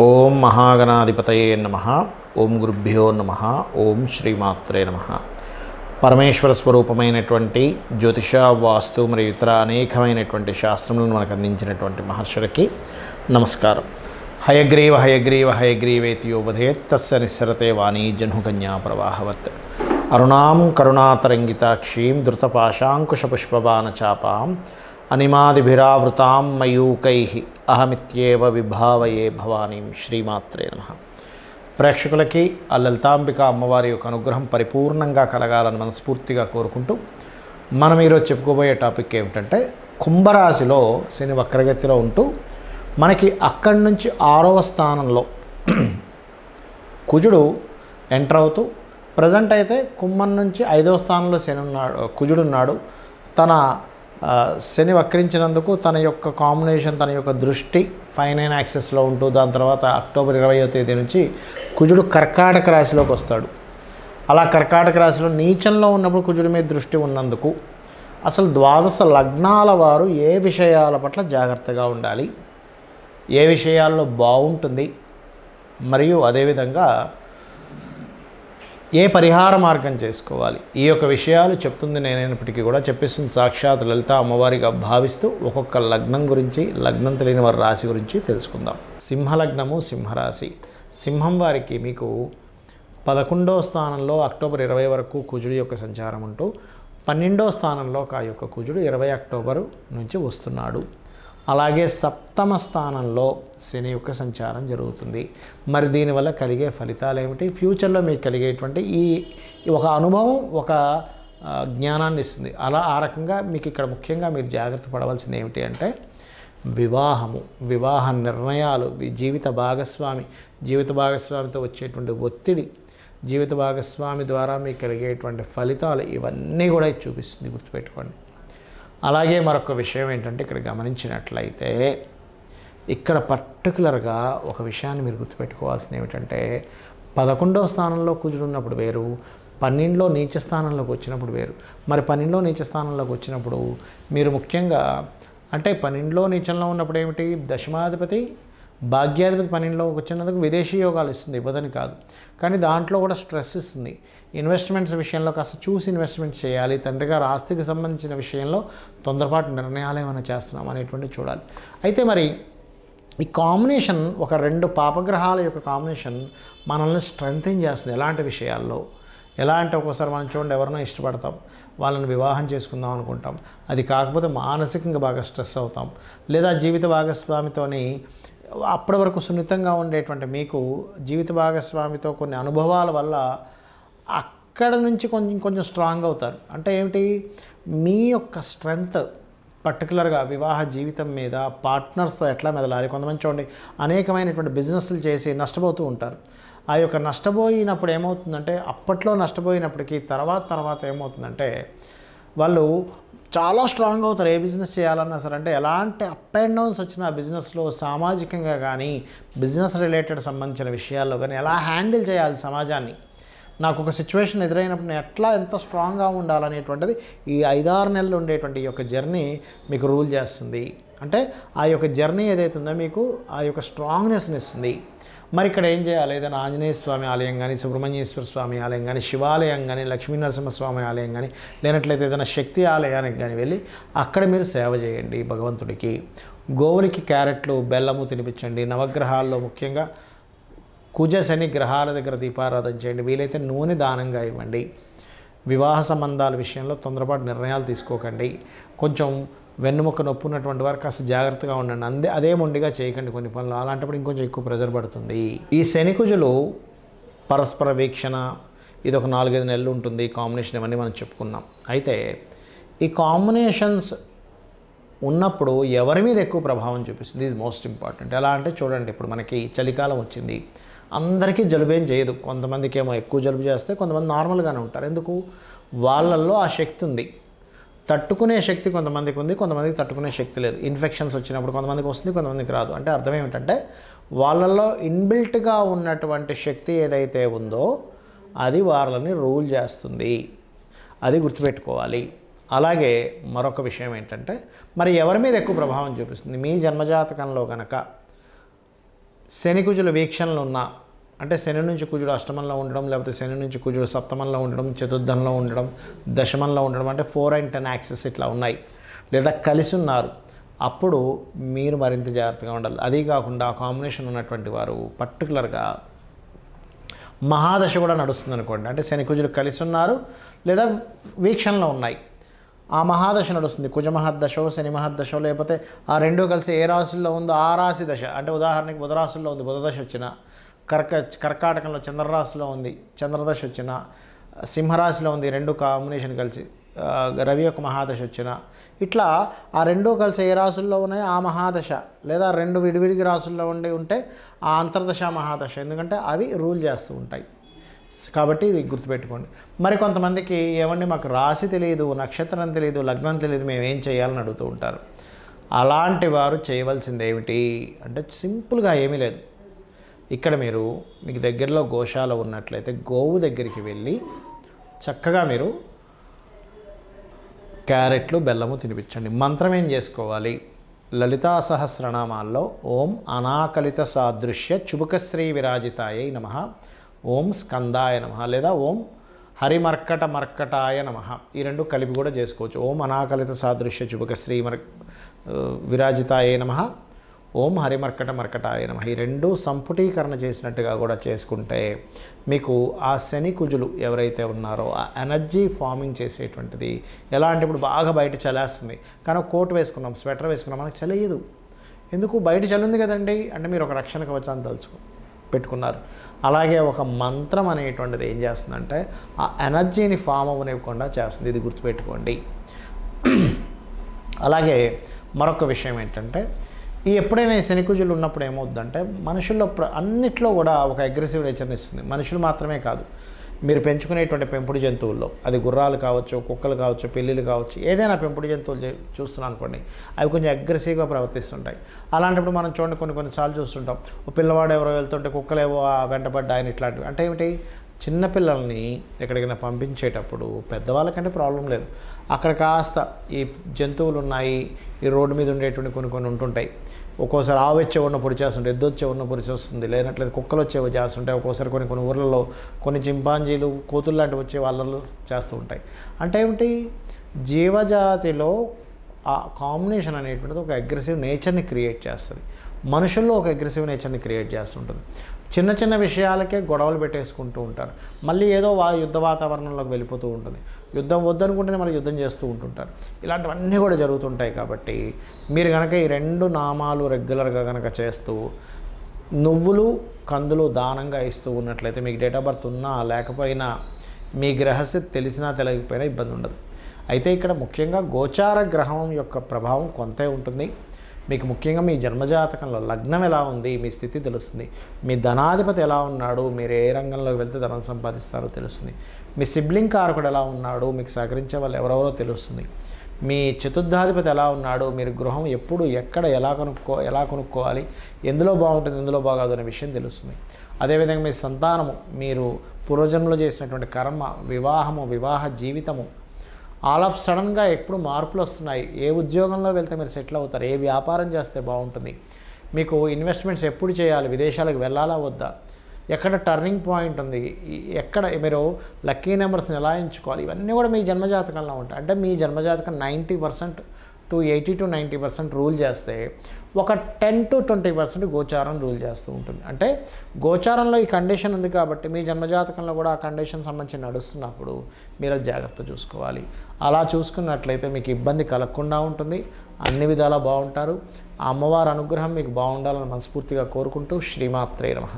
ఓం మహాగణాధిపతయే నమః. ఓం గురుభ్యో నమః. ఓం శ్రీమాత్రే నమః. పరమేశ్వర స్వరూపమైనటువంటి జ్యోతిష, వాస్తు మరియు ఇతర అనేకమైనటువంటి శాస్త్రములను మనకు అందించినటువంటి మహర్షులకి నమస్కారం. హయగ్రీవ హయగ్రీవ హయగ్రీవేతి యో వదేత్ తస్య నిస్సరతే వాణీ జహ్నుకన్యా ప్రవాహవత్. అరుణాం కరుణాతరంగితాక్షీం ధృతపాశాంకుశపుష్పబాణచాపాం అనిమాదిభిరావృతాం మయూకైః అహమిత్యేవ విభావయే భవానీం. శ్రీమాత్రే నమః. ప్రేక్షకులకి ఆ లలితాంబిక అమ్మవారి యొక్క అనుగ్రహం పరిపూర్ణంగా కలగాలని మనస్ఫూర్తిగా కోరుకుంటూ మనం ఈరోజు చెప్పుకోబోయే టాపిక్ ఏమిటంటే, కుంభరాశిలో శని వక్రగతిలో ఉంటూ మనకి అక్కడి నుంచి 6వ స్థానంలో కుజుడు ఎంటర్ అవుతూ, ప్రజెంట్ అయితే కుంభం నుంచి 5వ స్థానంలో శని ఉన్నాడు, కుజుడు ఉన్నాడు. తన శని వక్రించినందుకు తన యొక్క కాంబినేషన్, తన యొక్క దృష్టి 5-9 యాక్సెస్లో ఉంటూ, దాని తర్వాత అక్టోబర్ 20వ తేదీ నుంచి కుజుడు కర్కాటక రాశిలోకి వస్తాడు. అలా కర్కాటక రాశిలో నీచంలో ఉన్నప్పుడు కుజుడి మీద దృష్టి ఉన్నందుకు అసలు ద్వాదశ లగ్నాల వారు ఏ విషయాల పట్ల జాగ్రత్తగా ఉండాలి, ఏ విషయాల్లో బాగుంటుంది, మరియు అదేవిధంగా ఏ పరిహార మార్గం చేసుకోవాలి, ఈ యొక్క విషయాలు చెప్తుంది నేనైనప్పటికీ కూడా చెప్పిస్తుంది సాక్షాత్ లలిత అమ్మవారిగా భావిస్తూ ఒక్కొక్క లగ్నం గురించి, లగ్నం తెలియని వారి రాశి గురించి తెలుసుకుందాం. సింహలగ్నము, సింహరాశి. సింహం వారికి మీకు 11వ స్థానంలో అక్టోబర్ 20 వరకు కుజుడి యొక్క సంచారం ఉంటూ, 12వ స్థానంలో ఆ యొక్క కుజుడు 20 అక్టోబరు నుంచి వస్తున్నాడు. అలాగే 7వ స్థానంలో శని యొక్క సంచారం జరుగుతుంది. మరి దీనివల్ల కలిగే ఫలితాలు ఏమిటి, ఫ్యూచర్లో మీకు కలిగేటువంటి ఈ ఒక అనుభవం ఒక జ్ఞానాన్ని ఇస్తుంది. ఆ రకంగా మీకు ఇక్కడ ముఖ్యంగా మీరు జాగ్రత్త పడవలసింది ఏమిటి అంటే, వివాహము, వివాహ నిర్ణయాలు, జీవిత భాగస్వామితో వచ్చేటువంటి ఒత్తిడి, జీవిత భాగస్వామి ద్వారా మీకు కలిగేటువంటి ఫలితాలు, ఇవన్నీ కూడా చూపిస్తుంది, గుర్తుపెట్టుకోండి. అలాగే మరొక విషయం ఏంటంటే, ఇక్కడ గమనించినట్లయితే ఇక్కడ పర్టికులర్గా ఒక విషయాన్ని మీరు గుర్తుపెట్టుకోవాల్సింది ఏమిటంటే, 11వ స్థానంలో కుజుడు ఉన్నప్పుడు వేరు, 12లో నీచ స్థానంలోకి వచ్చినప్పుడు వేరు. మరి 12లో నీచ స్థానంలోకి వచ్చినప్పుడు మీరు ముఖ్యంగా అంటే 12లో నీచంలో ఉన్నప్పుడు ఏమిటి, దశమాధిపతి భాగ్యాధిపతి 12లోకి వచ్చినందుకు విదేశీ యోగాలు ఇస్తుంది, ఇవ్వదని కాదు, కానీ దాంట్లో కూడా స్ట్రెస్ ఇస్తుంది. ఇన్వెస్ట్మెంట్స్ విషయంలో కాస్త చూసి ఇన్వెస్ట్మెంట్ చేయాలి. తండ్రి గారు ఆస్తికి సంబంధించిన విషయంలో తొందరపాటు నిర్ణయాలు ఏమైనా చేస్తున్నాం అనేటువంటి చూడాలి. అయితే మరి ఈ కాంబినేషన్, ఒక 2 పాపగ్రహాల యొక్క కాంబినేషన్ మనల్ని స్ట్రెంథెన్ చేస్తుంది. ఎలాంటి విషయాల్లో, ఎలా అంటే ఒక్కోసారి మనం చూడండి, ఎవరినో ఇష్టపడతాం, వాళ్ళని వివాహం చేసుకుందాం అనుకుంటాం, అది కాకపోతే మానసికంగా బాగా స్ట్రెస్ అవుతాం. లేదా జీవిత భాగస్వామితోని అప్పటి వరకు సున్నితంగా ఉండేటువంటి మీకు జీవిత భాగస్వామితో కొన్ని అనుభవాల వల్ల అక్కడ నుంచి కొంచెం స్ట్రాంగ్ అవుతారు. అంటే ఏమిటి, మీ యొక్క స్ట్రెంగ్త్ పర్టికులర్గా వివాహ జీవితం మీద పార్ట్నర్స్తో ఎట్లా మెదలాలి. కొంతమంది చూడండి, అనేకమైనటువంటి బిజినెస్లు చేసి నష్టపోతూ ఉంటారు. ఆ యొక్క నష్టపోయినప్పుడు ఏమవుతుందంటే, అప్పట్లో నష్టపోయినప్పటికీ తర్వాత ఏమవుతుందంటే వాళ్ళు చాలా స్ట్రాంగ్ అవుతారు. ఏ బిజినెస్ చేయాలన్నా సరే, అంటే ఎలాంటి అప్ అండ్ డౌన్స్ వచ్చిన ఆ బిజినెస్లో సామాజికంగా కానీ, బిజినెస్ రిలేటెడ్ సంబంధించిన విషయాల్లో కానీ ఎలా హ్యాండిల్ చేయాలి సమాజాన్ని, నాకు ఒక సిచ్యువేషన్ ఎదురైనప్పుడు నేను ఎంత స్ట్రాంగ్గా ఉండాలనేటువంటిది ఈ 5-6 నెలలు ఉండేటువంటి ఈ యొక్క జర్నీ మీకు రూల్ చేస్తుంది. అంటే ఆ యొక్క జర్నీ ఏదైతే ఉందో మీకు ఆ యొక్క స్ట్రాంగ్నెస్ని ఇస్తుంది. మరి ఇక్కడ ఏం చేయాలి, ఏదైనా ఆంజనేయ స్వామి ఆలయం కానీ, సుబ్రహ్మణ్యేశ్వర స్వామి ఆలయం కానీ, శివాలయం కానీ, లక్ష్మీనరసింహస్వామి ఆలయం కానీ, లేనట్లయితే ఏదైనా శక్తి ఆలయానికి కానీ వెళ్ళి అక్కడ మీరు సేవ చేయండి భగవంతుడికి. గోవులకి క్యారెట్లు, బెల్లము తినిపించండి. నవగ్రహాల్లో ముఖ్యంగా కుజ శని గ్రహాల దగ్గర దీపారాధన చేయండి. వీలైతే నూనె దానంగా ఇవ్వండి. వివాహ సంబంధాల విషయంలో తొందరపాటు నిర్ణయాలు తీసుకోకండి. కొంచెం వెన్నుముక్క నొప్పి ఉన్నటువంటి వారు కాస్త జాగ్రత్తగా ఉండండి. అదే మొండిగా చేయకండి కొన్ని పనులు, అలాంటప్పుడు ఇంకొంచెం ఎక్కువ ప్రెజర్ పడుతుంది. ఈ శని కుజులు పరస్పర వీక్షణ, ఇది ఒక 4-5 నెలలు ఉంటుంది కాంబినేషన్, ఇవన్నీ మనం చెప్పుకున్నాం. అయితే ఈ కాంబినేషన్స్ ఉన్నప్పుడు ఎవరి మీద ఎక్కువ ప్రభావం చూపిస్తుంది, ఇది మోస్ట్ ఇంపార్టెంట్. ఎలా అంటే చూడండి, ఇప్పుడు మనకి చలికాలం వచ్చింది, అందరికీ జలుబేం చేయదు. కొంతమందికి ఏమో ఎక్కువ జలుబు చేస్తే, కొంతమంది నార్మల్గానే ఉంటారు. ఎందుకు, వాళ్ళల్లో ఆ శక్తి ఉంది, తట్టుకునే శక్తి కొంతమందికి ఉంది, కొంతమందికి తట్టుకునే శక్తి లేదు. ఇన్ఫెక్షన్స్ వచ్చినప్పుడు కొంతమందికి వస్తుంది, కొంతమందికి రాదు. అంటే అర్థం ఏమిటంటే, వాళ్ళల్లో ఇన్బిల్ట్గా ఉన్నటువంటి శక్తి ఏదైతే ఉందో అది వాళ్ళని రూల్ చేస్తుంది, అది గుర్తుపెట్టుకోవాలి. అలాగే మరొక విషయం ఏంటంటే, మరి ఎవరి మీద ఎక్కువ ప్రభావం చూపిస్తుంది, మీ జన్మజాతకంలో కనుక శని కుజుల వీక్షణలు ఉన్నా, అంటే శని నుంచి కుజుడు అష్టమంలో ఉండడం, లేకపోతే శని నుంచి కుజుడు సప్తమంలో ఉండడం, చతుర్థంలో ఉండడం, దశమంలో ఉండడం, అంటే 4 and 10 యాక్సెస్ ఇట్లా ఉన్నాయి, లేదా కలిసి ఉన్నారు, అప్పుడు మీరు మరింత జాగ్రత్తగా ఉండాలి. అదీ కాకుండా ఆ కాంబినేషన్ ఉన్నటువంటి వారు పర్టికులర్గా మహాదశ కూడా నడుస్తుంది అనుకోండి, అంటే శని కుజులు కలిసి ఉన్నారు లేదా వీక్షణలో ఉన్నాయి, ఆ మహాదశ నడుస్తుంది. కుజ మహద్దశో శని మహద్దశో, లేకపోతే ఆ రెండూ కలిసి ఏ రాశుల్లో ఉందో ఆ రాశి దశ, అంటే ఉదాహరణకి బుధ రాశుల్లో ఉంది బుధదశ వచ్చిన, కర్కాటకంలో చంద్రరాశిలో ఉంది చంద్రదశ వచ్చిన, సింహరాశిలో ఉంది రెండు కాంబినేషన్ కలిసి రవి యొక్క మహాదశ వచ్చిన, ఇట్లా ఆ రెండూ కలిసి ఏ రాశుల్లో ఉన్నాయో ఆ మహాదశ, లేదా రెండు విడివిడిగి రాశుల్లో ఉంటే ఆ అంతర్దశ మహాదశ, ఎందుకంటే అవి రూల్ చేస్తూ ఉంటాయి. కాబట్టి ఇది గుర్తుపెట్టుకోండి. మరి కొంతమందికి ఏమండి మాకు రాశి తెలియదు, నక్షత్రం తెలియదు, లగ్నం తెలియదు, మేము ఏం చేయాలని అడుగుతూ ఉంటారు. అలాంటి వారు చేయవలసింది ఏమిటి అంటే సింపుల్గా ఏమీ లేదు. ఇక్కడ మీకు దగ్గరలో గోశాల ఉన్నట్లయితే గోవు దగ్గరికి వెళ్ళి చక్కగా మీరు క్యారెట్లు బెల్లము తినిపించండి. మంత్రం ఏం చేసుకోవాలి? లలితా సహస్రనామాల్లో ఓం అనాకలిత సాదృశ్య చుబుకశ్రీ విరాజితాయై నమః, ఓం స్కందాయ నమః, లేదా ఓం హరిమర్కటాయ నమః, ఈ రెండు కలిపి కూడా చేసుకోవచ్చు. ఓం అనాకలిత సాదృశ్య చుబుకశ్రీ విరాజితాయై నమః, ఓం హరిమర్కటాయ నమః, ఈ రెండు సంపుటీకరణ చేసినట్టుగా కూడా చేసుకుంటే మీకు ఆ శని కుజులు ఎవరైతే ఉన్నారో ఆ ఎనర్జీ ఫార్మింగ్ చేసేటువంటిది ఎలా అంటే ఇప్పుడు బాగా బయట చలేస్తుంది, కానీ కోట్ వేసుకున్నాం, స్వెటర్ వేసుకున్నాం, మనకు చలియదు. ఎందుకు? బయట చలి ఉంది కదండి, అంటే మీరు ఒక రక్షణ కవచాన్ని పెట్టుకున్నారు. అలాగే ఒక మంత్రం అనేటువంటిది ఏం చేస్తుందంటే ఆ ఎనర్జీని ఫామ్ అవ్వనివ్వకుండా చేస్తుంది. ఇది గుర్తుపెట్టుకోండి. అలాగే మరొక విషయం ఏంటంటే ఎప్పుడైనా శని కుజులు ఉన్నప్పుడు ఏమవుతుందంటే మనుషుల్లో అన్నిట్లో కూడా ఒక అగ్రెసివ్ నేచర్ని ఇస్తుంది. మనుషులు మాత్రమే కాదు, మీరు పెంచుకునేటువంటి పెంపుడు జంతువుల్లో, అది గుర్రాలు కావచ్చు, కుక్కలు కావచ్చు, పిల్లులు కావచ్చు, ఏదైనా పెంపుడు జంతువులు చూస్తున్నాం అనుకోండి, అవి కొంచెం అగ్రెసివ్గా ప్రవర్తిస్తుంటాయి. అలాంటప్పుడు మనం చూడండి కొన్నిసార్లు చూస్తుంటాం, ఓ పిల్లవాడు ఎవరో వెళ్తుంటే కుక్కలేవో వెంటబడ్డాయని, ఇట్లాంటివి. అంటే ఏమిటి? చిన్నపిల్లల్ని ఎక్కడికైనా పంపించేటప్పుడు పెద్దవాళ్ళకంటే ప్రాబ్లం లేదు, అక్కడ కాస్త ఈ జంతువులు ఉన్నాయి, ఈ రోడ్డు మీద ఉండేటువంటి కొన్ని ఉంటుంటాయి. ఒక్కోసారి ఆవు వచ్చే ఉన్న పొడి చేస్తుంటే, ఎద్దు వచ్చే ఉన్న పొడి చేస్తుంది, లేనట్లేదు కుక్కలు వచ్చేవి చేస్తుంటాయి. ఒక్కోసారి కొన్ని ఊర్లలో కొన్ని చింపాంజీలు, కోతులు లాంటివి వచ్చే వాళ్ళలో చేస్తూ ఉంటాయి. అంటే ఏమిటి? జీవజాతిలో ఆ కాంబినేషన్ అనేటువంటిది ఒక అగ్రెసివ్ నేచర్ని క్రియేట్ చేస్తుంది. మనుషుల్లో ఒక అగ్రెసివ్ నేచర్ని క్రియేట్ చేస్తుంటుంది. చిన్న విషయాలకే గొడవలు పెట్టేసుకుంటూ ఉంటారు. మళ్ళీ ఏదో యుద్ధ వాతావరణంలోకి వెళ్ళిపోతూ ఉంటుంది. యుద్ధం వద్దనుకుంటేనే మళ్ళీ యుద్ధం చేస్తూ ఉంటుంటారు. ఇలాంటివన్నీ కూడా జరుగుతుంటాయి. కాబట్టి మీరు కనుక ఈ రెండు నామాలు రెగ్యులర్గా కనుక చేస్తూ నువ్వులు కందులు దానంగా ఇస్తూ ఉన్నట్లయితే మీకు డేట్ ఆఫ్ బర్త్ ఉన్నా లేకపోయినా మీ గ్రహస్థితి తెలిసినా తెలియకపోయినా ఇబ్బంది ఉండదు. అయితే ఇక్కడ ముఖ్యంగా గోచార గ్రహం యొక్క ప్రభావం కొంతే ఉంటుంది. మీకు ముఖ్యంగా మీ జన్మజాతకంలో లగ్నం ఎలా ఉంది, మీ స్థితి తెలుస్తుంది. మీ ధనాధిపతి ఎలా ఉన్నాడు, మీరు ఏ రంగంలోకి వెళ్తే ధనం సంపాదిస్తారో తెలుస్తుంది. మీ సిబ్లింగ్ కారకుడు ఎలా ఉన్నాడు, మీకు సహకరించే వాళ్ళు ఎవరెవరో తెలుస్తుంది. మీ చతుర్థాధిపతి ఎలా ఉన్నాడు, మీరు గృహం ఎప్పుడు ఎక్కడ ఎలా కొనుక్కోవాలి, ఎందులో బాగుంటుంది ఎందులో బాగాదు అనే విషయం తెలుస్తుంది. అదేవిధంగా మీ సంతానము, మీరు పూర్వజన్మలో చేసినటువంటి కర్మ, వివాహ జీవితము, ఆల్ ఆఫ్ సడన్గా ఎప్పుడు మార్పులు వస్తున్నాయి. ఏ ఉద్యోగంలో వెళ్తే మీరు సెటిల్ అవుతారు, ఏ వ్యాపారం చేస్తే బాగుంటుంది, మీకు ఇన్వెస్ట్మెంట్స్ ఎప్పుడు చేయాలి, విదేశాలకు వెళ్ళాలా వద్దా, ఎక్కడ టర్నింగ్ పాయింట్ ఉంది, ఎక్కడ మీరు లక్కీ నెంబర్స్ని ఎలా ఎంచుకోవాలి, ఇవన్నీ కూడా మీ జన్మజాతకంలో ఉంటాయి. అంటే మీ జన్మజాతకం 90% to 80 to 90% రూల్ చేస్తే ఒక 10 to 20% గోచారం రూల్ చేస్తూ ఉంటుంది. అంటే గోచారంలో ఈ కండిషన్ ఉంది కాబట్టి మీ జన్మజాతకంలో కూడా ఆ కండిషన్ సంబంధించి నడుస్తున్నప్పుడు మీరు జాగ్రత్త చూసుకోవాలి. అలా చూసుకున్నట్లయితే మీకు ఇబ్బంది కలగకుండా ఉంటుంది, అన్ని విధాలా బాగుంటారు. ఆ అమ్మవారి అనుగ్రహం మీకు బాగుండాలని మనస్ఫూర్తిగా కోరుకుంటూ శ్రీమాత్రే నమః.